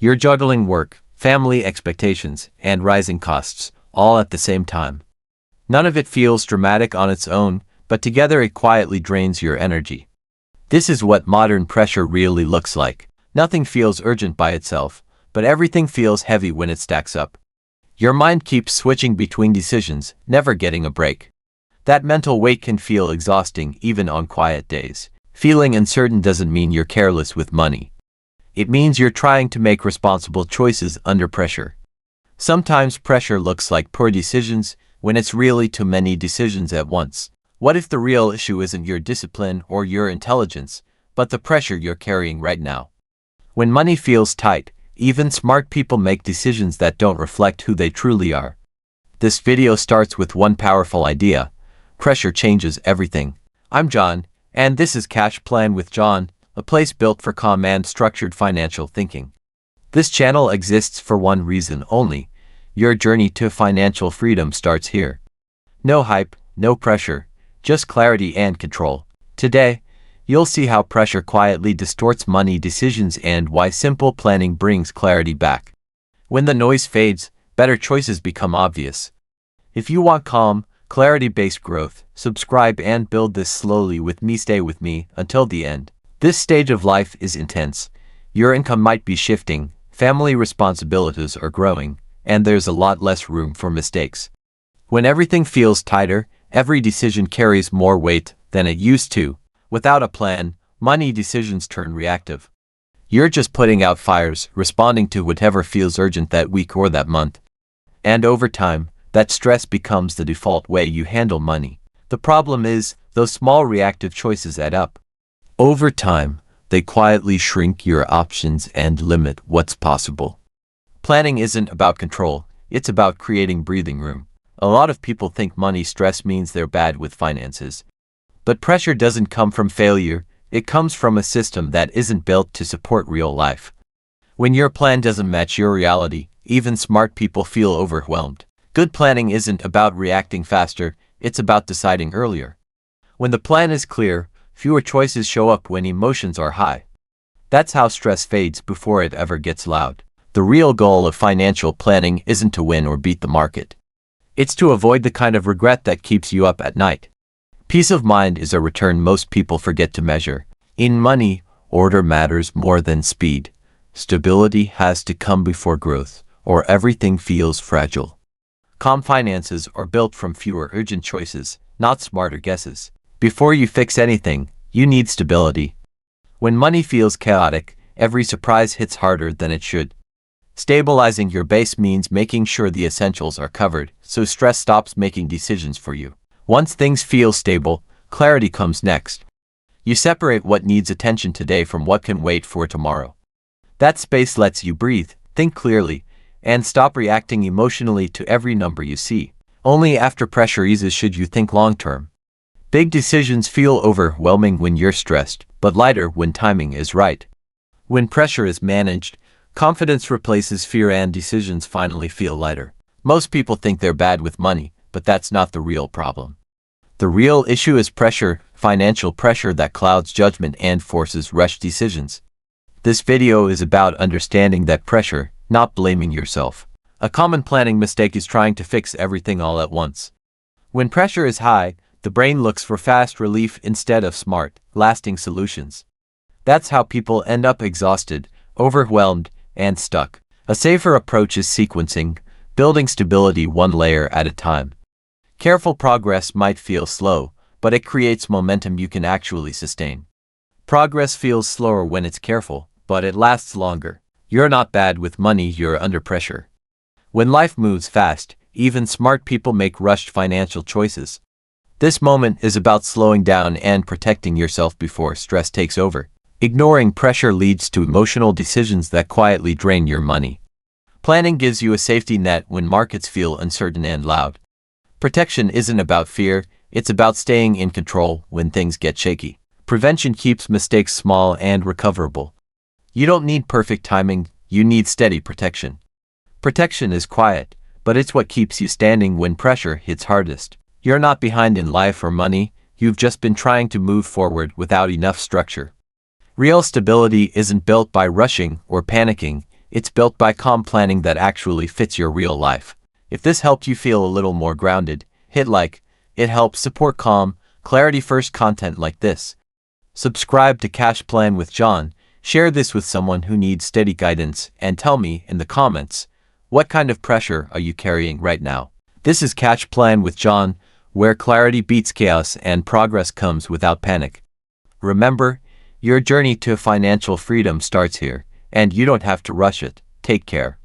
You're juggling work, family expectations, and rising costs, all at the same time. None of it feels dramatic on its own, but together it quietly drains your energy. This is what modern pressure really looks like. Nothing feels urgent by itself, but everything feels heavy when it stacks up. Your mind keeps switching between decisions, never getting a break. That mental weight can feel exhausting even on quiet days. Feeling uncertain doesn't mean you're careless with money. It means you're trying to make responsible choices under pressure. Sometimes pressure looks like poor decisions when it's really too many decisions at once. What if the real issue isn't your discipline or your intelligence, but the pressure you're carrying right now? When money feels tight, even smart people make decisions that don't reflect who they truly are. This video starts with one powerful idea. Pressure changes everything. I'm John, and this is Cash Plan with John, a place built for calm and structured financial thinking. This channel exists for one reason only. Your journey to financial freedom starts here. No hype, no pressure, just clarity and control. Today, you'll see how pressure quietly distorts money decisions and why simple planning brings clarity back. When the noise fades, better choices become obvious. If you want calm, clarity-based growth, subscribe and build this slowly with me. Stay with me until the end. This stage of life is intense. Your income might be shifting, family responsibilities are growing, and there's a lot less room for mistakes. When everything feels tighter, every decision carries more weight than it used to. Without a plan, money decisions turn reactive. You're just putting out fires, responding to whatever feels urgent that week or that month. And over time, that stress becomes the default way you handle money. The problem is, those small reactive choices add up. Over time, they quietly shrink your options and limit what's possible. Planning isn't about control, it's about creating breathing room. A lot of people think money stress means they're bad with finances. But pressure doesn't come from failure, it comes from a system that isn't built to support real life. When your plan doesn't match your reality, even smart people feel overwhelmed. Good planning isn't about reacting faster, it's about deciding earlier. When the plan is clear, fewer choices show up when emotions are high. That's how stress fades before it ever gets loud. The real goal of financial planning isn't to win or beat the market. It's to avoid the kind of regret that keeps you up at night. Peace of mind is a return most people forget to measure. In money, order matters more than speed. Stability has to come before growth, or everything feels fragile. Calm finances are built from fewer urgent choices, not smarter guesses. Before you fix anything, you need stability. When money feels chaotic, every surprise hits harder than it should. Stabilizing your base means making sure the essentials are covered, so stress stops making decisions for you. Once things feel stable, clarity comes next. You separate what needs attention today from what can wait for tomorrow. That space lets you breathe, think clearly, and stop reacting emotionally to every number you see. Only after pressure eases should you think long-term. Big decisions feel overwhelming when you're stressed, but lighter when timing is right. When pressure is managed, confidence replaces fear and decisions finally feel lighter. Most people think they're bad with money, but that's not the real problem. The real issue is pressure, financial pressure that clouds judgment and forces rushed decisions. This video is about understanding that pressure, not blaming yourself. A common planning mistake is trying to fix everything all at once. When pressure is high, the brain looks for fast relief instead of smart, lasting solutions. That's how people end up exhausted, overwhelmed, and stuck. A safer approach is sequencing, building stability one layer at a time. Careful progress might feel slow, but it creates momentum you can actually sustain. Progress feels slower when it's careful, but it lasts longer. You're not bad with money, you're under pressure. When life moves fast, even smart people make rushed financial choices. This moment is about slowing down and protecting yourself before stress takes over. Ignoring pressure leads to emotional decisions that quietly drain your money. Planning gives you a safety net when markets feel uncertain and loud. Protection isn't about fear, it's about staying in control when things get shaky. Prevention keeps mistakes small and recoverable. You don't need perfect timing, you need steady protection. Protection is quiet, but it's what keeps you standing when pressure hits hardest. You're not behind in life or money, you've just been trying to move forward without enough structure. Real stability isn't built by rushing or panicking, It's built by calm planning that actually fits your real life. If this helped you feel a little more grounded, hit like. It helps support calm, clarity-first content like this. Subscribe to Cash Plan with John, share this with someone who needs steady guidance, and tell me in the comments, what kind of pressure are you carrying right now? This is Cash Plan with John, where clarity beats chaos and progress comes without panic. Remember, your journey to financial freedom starts here, and you don't have to rush it. Take care.